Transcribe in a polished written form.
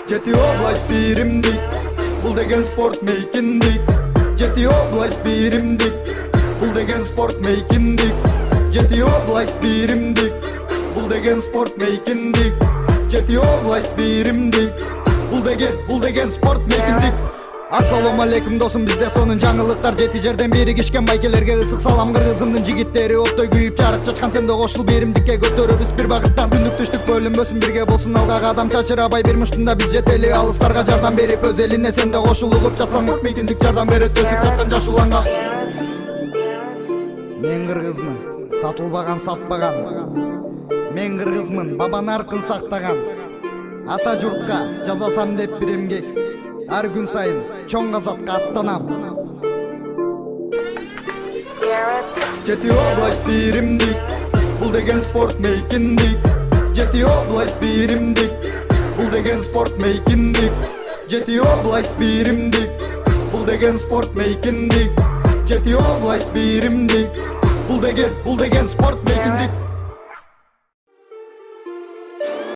Жети область биримдик, бул деген спорт мейкиндик. Жети область биримдик, бул деген спорт мейкиндик. Жети область биримдик, бул деген спорт мейкиндик. Жети область биримдик, бул деген спорт мейкиндик. Ассалому алейкум досум, бизде сонун жаңылыктар. Жети жерден биригишкен байкелерге ысык салам. Кыргызымдын жигиттери оттой күйүп жарык чачкан. Сен да кошул биримдикке көтөрөбүз бир багыттан. Түндүк түштүк бөлүнбөсүн, бирге болсун алга кадам. Чачырабай бир муштунда биз жетели, алыстарга жардам берип өз элине сен да кошул угуп жасаң. Спорт мейкиндик жардам берет өсүп жаткан жаш уланга. Мен кыргызмын, сатылбаган сатпаган. Мен кыргызмын, баба наркын сактаган. Ата журтка жасасам деп бир эмгек. Ар күн сайын чоң азатка аттанам. Жети область биримдик, бул деген спорт мейкиндик. Жети область биримдик, бул деген спорт мейкиндик. Жети область биримдик, бул деген спорт мейкиндик. Жети область биримдик, бул деген спорт мейкиндик.